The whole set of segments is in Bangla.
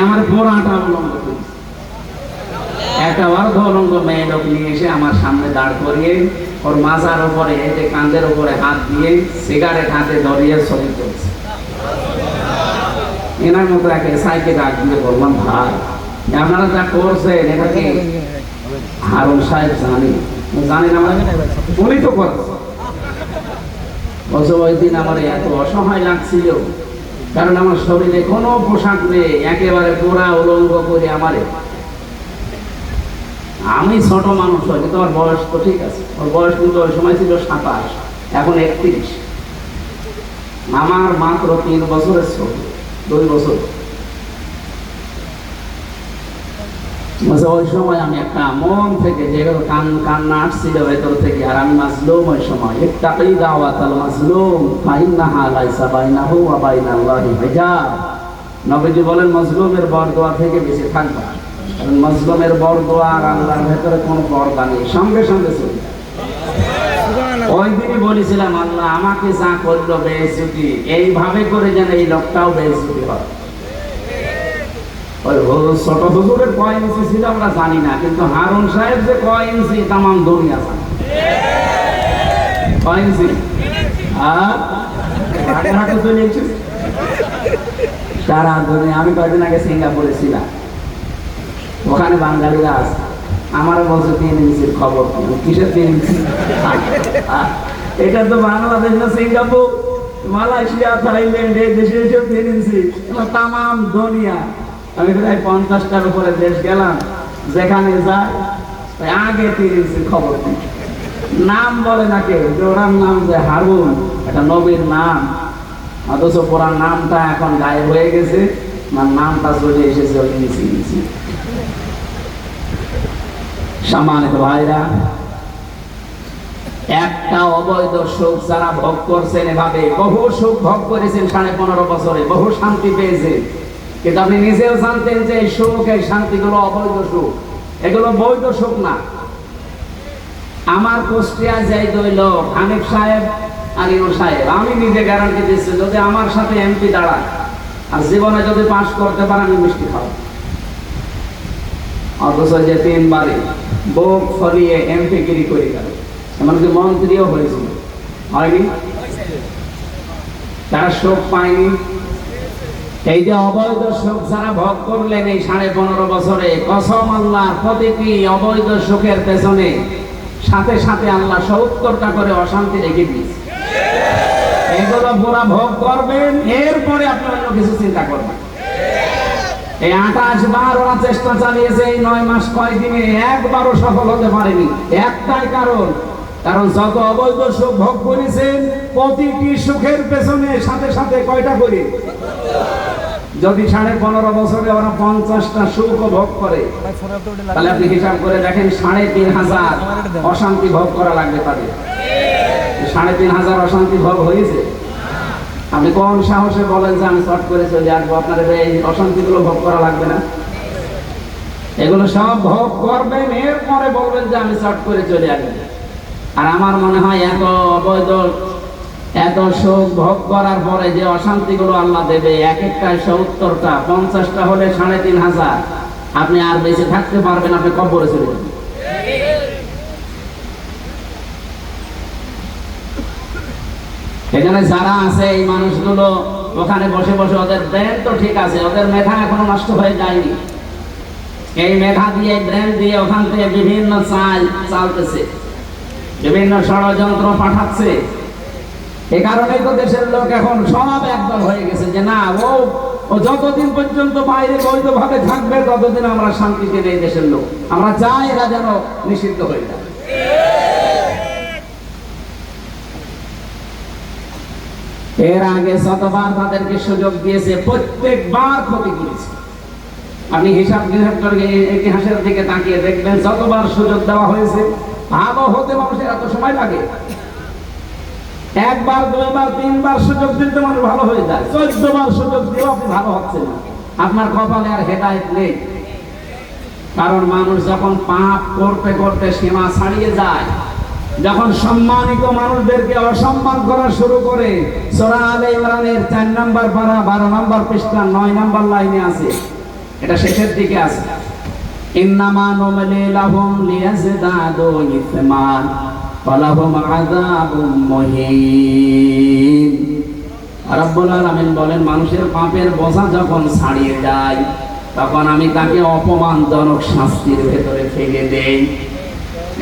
আমার পোড়াটা অবলম্ব করি একটা অর্ধ অলঙ্গ মেয়ে লোক নিয়ে এসে আমার সামনে দাঁড় করিয়ে ওর মাথার উপরে এই যে কাঁধের উপরে হাত দিয়ে সিগারেট হাতে ধরিয়ে ছবি চলছে। এনার মতো এক এসআইকে ডাক দিয়ে বললাম, ভাই আপনারা যা করছেন এটা কি হারুন সাহেব জানি না উনি তো করছে। ওই দিন আমার এত অসহায় লাগছিল, কারণ আমার শরীরে কোনো পোশাক নেই, একেবারে পোড়া উলঙ্গ করে আমারে। আমি ছোট মানুষ হয় কিন্তু আমার বয়স তো ঠিক আছে, ওর বয়স কিন্তু ওই সময় ছিল 27, এখন 31। আমার মাত্র 3 বছরের ছোট, 2 বছর। ওই সময় আমি একটা মন থেকে যে কান্না আসছিল ভেতর থেকে, আর আমি মাজলুম ওই সময়। ইত্তাকি দাওয়াতাল মাজলুম ফাইন্নাহা লাইসা বাইনাহু ওয়া বাইনাল্লাহি হিজাব। নবীজি বলেন, মাজলুমের বরদোয়া থেকে বেঁচে থাকবা, কারণ মাজলুমের বরদোয়া আর আল্লাহর ভেতরে কোনো পর্দা নেই, সঙ্গে সঙ্গে চলে যায়। ওই দিনই বলেছিলাম, আল্লাহ আমাকে যা করলো বেইজ্জতি, এইভাবে করে যেন এই লোকটাও বেইজ্জতি হয়। ছোট হুজুরের কয় ইঞ্চি ছিল আমরা জানি না, কিন্তু হারুন সাহেব যে কয় ইঞ্চি তামাম দুনিয়া জানে। কয় ইঞ্চি? সারা দুনিয়া। আমি কয়েকদিন আগে সিঙ্গাপুরে ছিলাম, ওখানে বাঙালিরা আছে, আমারও বলছে 3 ইঞ্চির খবর। কিসের 3 ইঞ্চি? এটা তো বাংলাদেশ না সিঙ্গাপুর, মালয়েশিয়া, থাইল্যান্ড, এই দেশে 3 ইঞ্চি তামাম দুনিয়া। আমি প্রায় 50টার উপরে দেশ গেলাম, যেখানে যায় আগে 3 ইঞ্চির খবর। নাম বলে না কেউ, ওনার নাম যে হারুন, এটা নবীর নাম, অথচ পুরান নামটা এখন গায়েব হয়ে গেছে, নামটা চলে এসেছে ওই ইঞ্চি। সম্মানিত ভাইরা, একটা অবৈধ সুখ যারা ভোগ করছেন, এভাবে বহু সুখ ভোগ করেছেন 15.5 বছরে, বহু শান্তি পেয়েছেন, কিন্তু আপনি নিজেও জানতেন যে এই সুখ, এই শান্তিগুলো অবৈধ সুখ, এগুলো বৈধ সুখ না। আমার কুষ্টিয়া যাই দইল হানিফ সাহেব আর ইউ সাহেব, আমি নিজে গ্যারান্টি দিচ্ছি, যদি আমার সাথে এমপি দাঁড়ায় আর জীবনে যদি পাস করতে পারে, আমি মিষ্টি খাবো। অথচ যে 3 বারে বুক ফলিয়ে এমপি গিরি করে গেল, এমনকি মন্ত্রীও হয়েছিল, হয়নি? তারা সুখ পায়নি। এই যে অবৈধ সুখ যারা ভোগ করলেন এই 15.5 বছরে, কসম আল্লাহর, প্রতিটি অবৈধ সুখের পেছনে সাথে সাথে আল্লাহ 70টা করে অশান্তি রেখে দিয়েছে। এগুলো পুরা ভোগ করবেন, এরপরে আপনি অন্য কিছু চিন্তা করবেন। এই 28 বার ওরা চেষ্টা চালিয়েছে এই 9 মাস 9 দিনে, একবারও সফল হতে পারেনি। একটাই কারণ যত অবৈধ সুখ ভোগ করেছেন, প্রতিটি সুখের পেছনে সাথে সাথে কয়টা করে? যদি 15.5 বছরে ওরা 50টা সুখ ভোগ করে, তাহলে আপনি হিসাব করে দেখেন 3,500 অশান্তি ভোগ করা লাগবে তাদের। 3,500 অশান্তি ভোগ হয়েছে। আপনি কোন সাহসে বলেন যে আমি শর্ট করে চলে আসবো? আপনাদের এই অশান্তিগুলো ভোগ করা লাগবে না? এগুলো সব ভোগ করবেন, এরপরে বলবেন যে আমি শর্ট করে চলে আসবো। আর আমার মনে হয় এত সুখ ভোগ করার পরে যে অশান্তিগুলো আল্লাহ দেবে, এক একটায় 70টা, 50টা হলে 3,500, আপনি আর বেঁচে থাকতে পারবেন, আপনি কবরে চলে যাবেন। এখানে যারা আছে এই মানুষগুলো ওখানে বসে বসে, ওদের ব্রেন তো ঠিক আছে, ওদের মেধা এখনো নষ্ট হয়ে যায়নি। এই মেধা দিয়ে, ব্রেন দিয়ে ওখান থেকে বিভিন্ন চাল চালতেছে, বিভিন্ন ষড়যন্ত্র পাঠাচ্ছে। এই কারণেই তো দেশের লোক এখন সব একদল হয়ে গেছে যে না, ও যতদিন পর্যন্ত বাইরে বৈধভাবে থাকবে ততদিন আমরা শান্তি পেয়ে এই দেশের লোক, আমরা চাই এরা যেন নিষিদ্ধ হয়ে যায়। এর আগে যতবার তাদেরকে সুযোগ দিয়েছে, প্রত্যেকবার ক্ষতি করেছে। আপনি হিসাব করে ইতিহাসের দিকে তাকিয়ে দেখবেন, যতবার সুযোগ দেওয়া হয়েছে, ভালো হতে মানুষের এত সময় লাগে? 1 বার 2 বার 3 বার সুযোগ দিতে মানুষ ভালো হয়ে যায়, 14 বার সুযোগ দিয়েও আপনি ভালো হচ্ছে না। আপনার কপালে আর হেদায়েত নেই। কারণ মানুষ যখন পাপ করতে করতে সীমা ছাড়িয়ে যায়, যখন সম্মানিত মানুষদেরকে অসম্মান করা শুরু করে, সূরা আলে ইমরানের 4 নম্বর পারা 12 নম্বর পৃষ্ঠা 9 নম্বর লাইনে আছে, এটা শেষের দিকে আছে, ইন্নামা নুমলি লাহুম লিয়াজদাদু ইসমান ওয়ালাহুম আযাবুম মুহিন। রব্বুল আলামিন বলেন, মানুষের পাপের বোঝা যখন ছাড়িয়ে যায় তখন আমি তাকে অপমানজনক শাস্তির ভেতরে ফেলে দেই।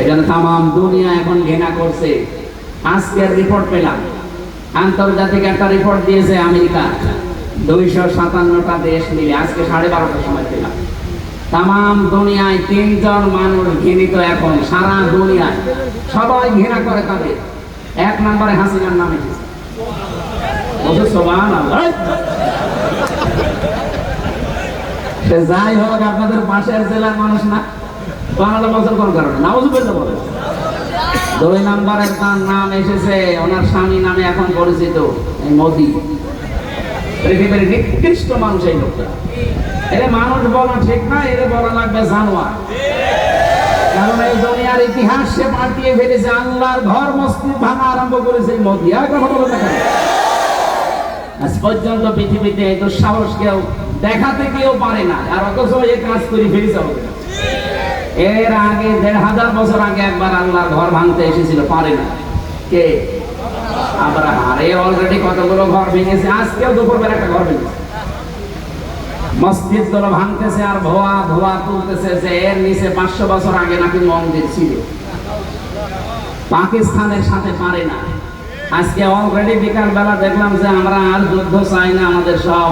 এজন্য তাম দুনিয়া এখন ঘৃণা করছে। আজকের রিপোর্ট পেলাম, আন্তর্জাতিক একটা রিপোর্ট দিয়েছে আমেরিকা, 257টা দেশ মিলে আজকে 12:30টার সময় পেলাম। তাম দুনিয়ায় 3 জন মানুষ ঘৃণিত এখন সারা দুনিয়ায়, সবাই ঘৃণা করে তাদের। 1 নম্বরে হাসিনার নাম এসেছে। সুবহানাল্লাহ। সে যাই হোক, আপনাদের পাশের জেলার মানুষ না, বাংলা বছর কোন কারণে নাউজুবিল্লাহ বলে। 2 নম্বরের তার নাম এসেছে, ওনার স্বামী নামে এখন পরিচিত, এই মোদি। পৃথিবীর নিকৃষ্ট মানুষ এই লোকটা। এর মানুষ বলা ঠিক না, এর বলা লাগবে জানোয়ার। কারণ এই দুনিয়ার ইতিহাস সে পাল্টিয়ে ফেলেছে, আল্লাহর ঘর মসজিদ ভাঙা আরম্ভ করেছে মোদি। আর কথা বলে দেখেন, আজ পর্যন্ত পৃথিবীতে এই দুঃসাহস কেউ দেখাতে কেউ পারে না, আর অথচ এই কাজ করে ফেলেছে। এর আগে 1500 বছর আগে একবার আল্লাহর ঘর ভাঙতে এসেছিল, পারে না। কে? আব্রাহাম। আর এই অলরেডি কতগুলো ঘর ভেঙেছে, আজকেও দুপুরবেলা একটা ঘর ভেঙেছে। মসজিদ গুলো ভাঙতেছে আর ধোয়া ধোয়া তুলতেছে যে এর নিচে 500 বছর আগে নাকি মন্দির ছিল। পাকিস্তানের সাথে পারে না। আজকে অলরেডি বিকাল বেলা দেখলাম যে আমরা আর যুদ্ধ চাই না, আমাদের সব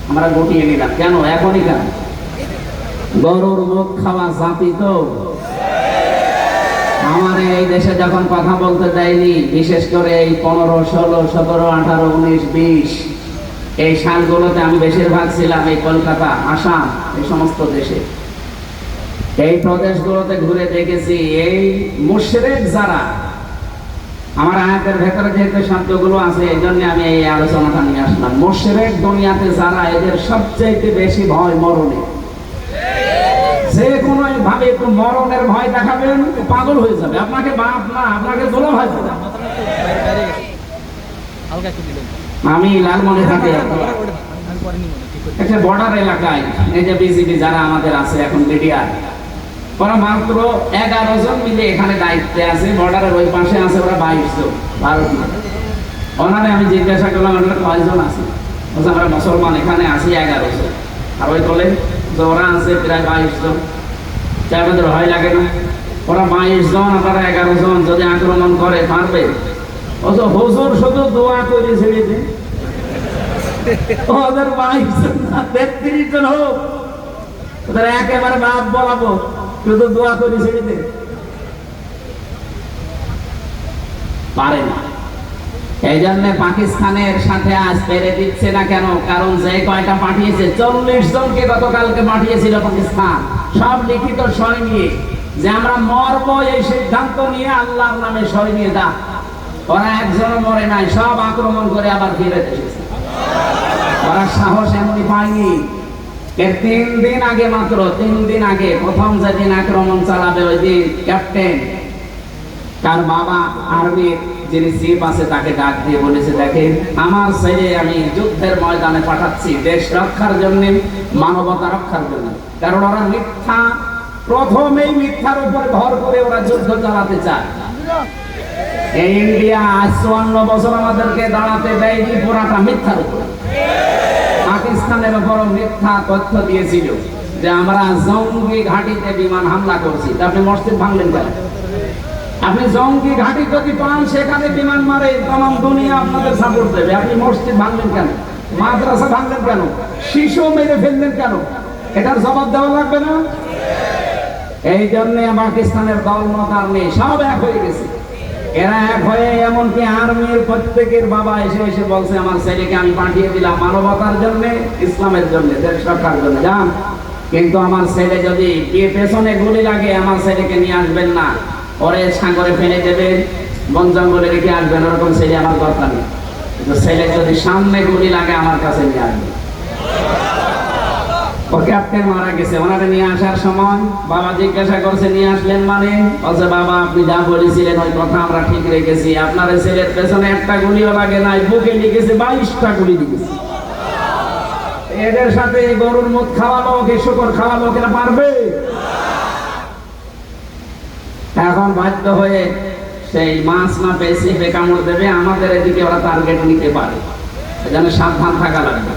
আমরা গুটিয়ে নিলাম। কেন? এখনই কেন? গরুর মুখ খাওয়া জাতি তো। আমার এই দেশে যখন কথা বলতে দেয়নি, বিশেষ করে এই 15, 16, 17, 18, 19, 20 এই সালগুলোতে আমি বেশিরভাগ ছিলাম এই কলকাতা, আসাম, এই সমস্ত দেশে। এই প্রদেশগুলোতে ঘুরে দেখেছি এই মুশরিক যারা, আমার আয়াতের ভেতরে যেহেতু শব্দগুলো আছে এই জন্য আমি এই আলোচনাটা নিয়ে আসলাম। মুশরিক দুনিয়াতে যারা, এদের সবচেয়ে বেশি ভয় মরণে। যে কোনো ভাবে একটু মরণের ভয় দেখাবেন, পাগল হয়ে যাবে। আপনাকে বাপ না, আপনাকে দোলা ভয় পাবে। আমি লালমনিরহাটে একটা বর্ডার এলাকায়, এই যে বিজিবি যারা আমাদের আছে এখন মিডিয়া, ওরা মাত্র 11 জন মিলে এখানে দায়িত্বে আছে। বর্ডারের ওই পাশে আছে ওরা 22 জন ভারতীয়। ওনারে আমি জিজ্ঞাসা করলাম, ওনারা কয়জন আছে? বলছে আমরা মুসলমান এখানে আছি 11 জন। আর ওই বলে যে ওরা আছে প্রায় 22 জন। আপনাদের ভয় লাগে না? ওরা 22 জন, আপনারা 11 জন, যদি আক্রমণ করে পারবে? হুজুর শুধু দোয়া করে ছেড়ে দিন, ওদের 22 জন না 33 জন হোক, ওদের একেবারে বাপ বলাবো, শুধু দোয়া করে ছেড়ে দিন। পারে না। এই জন্য পাকিস্তানের সাথে আজ পেরে দিচ্ছে না কেন? কারণ যে কয়টা পাঠিয়েছে, 40 জনকে গতকালকে পাঠিয়েছিল পাকিস্তান, সব লিখিত সই নিয়ে যে আমরা মরব, এই সিদ্ধান্ত নিয়ে আল্লাহর নামে সই নিয়ে দা। ওরা একজনও মরে নাই, সব আক্রমণ করে আবার ফিরে এসেছে। ওরা সাহস এমনি পায়নি। এর 3 দিন আগে, মাত্র 3 দিন আগে, প্রথম যেদিন আক্রমণ চালাবে ওই দিন ক্যাপ্টেন তার বাবা আর্মির যিনি চিফ আছে তাকে ডাক দিয়ে বলেছে, দেখেন আমার ছেলে আমি যুদ্ধের ময়দানে পাঠাচ্ছি দেশ রক্ষার জন্য, মানবতা রক্ষার জন্য। কারণ ওরা মিথ্যা, প্রথমেই মিথ্যার উপর ভর করে ওরা যুদ্ধ চালাতে চায়। এই ইন্ডিয়া আজ 54 বছর আমাদেরকে দাঁড়াতে দেয়নি, পুরাটা মিথ্যার উপর। পাকিস্তানের উপর মিথ্যা তথ্য দিয়েছিল যে আমরা জঙ্গি ঘাঁটিতে বিমান হামলা করছি। আপনি মসজিদ ভাঙলেন কেন? আপনি জঙ্গি ঘাঁটি যদি পান সেখানে বিমান মারে, তাম দুনিয়া আপনাদের সাপোর্ট দেবে। আপনি মসজিদ ভাঙলেন কেন? মাদ্রাসা ভাঙলেন কেন? শিশু মেরে ফেললেন কেন? এটার জবাব দেওয়া লাগবে না? এই জন্য পাকিস্তানের দলমত আর নেই, সব এক হয়ে গেছে। এরা এক হয়ে এমনকি আর্মির প্রত্যেকের বাবা এসে এসে বলছে, আমার ছেলেকে আমি পাঠিয়ে দিলাম মানবতার জন্য, ইসলামের জন্য, দেশ রক্ষার জন্য, যান। কিন্তু আমার ছেলে যদি পেছনে গুলি লাগে, আমার ছেলেকে নিয়ে আসবেন না, ওরে সাগরে ফেলে দেবেন, বন জঙ্গলে রেখে আসবেন, ওরকম ছেলে আমার দরকার নেই। কিন্তু ছেলে যদি সামনে গুলি লাগে আমার কাছে নিয়ে আসবে। ও ক্যাপ্টেন মারা গেছে, ওনারে নিয়ে আসার সময় বাবা জিজ্ঞাসা করছে নিয়ে আসলেন মানে? বলছে বাবা আপনি যা বলেছিলেন ওই কথা আমরা ঠিক রেখেছি, আপনার ছেলের পেছনে একটা গুলিও লাগে নাই, বুকে লিখেছে 22টা গুলি লিখেছে। এদের সাথে গরুর মুখ খাওয়ালো, শুকর খাওয়ালো, কেন পারবে? এখন বাধ্য হয়ে সেই মাছ না পেয়ে কামড় দেবে, আমাদের এদিকে ওরা টার্গেট নিতে পারে, এজন্য সাবধান থাকা লাগবে।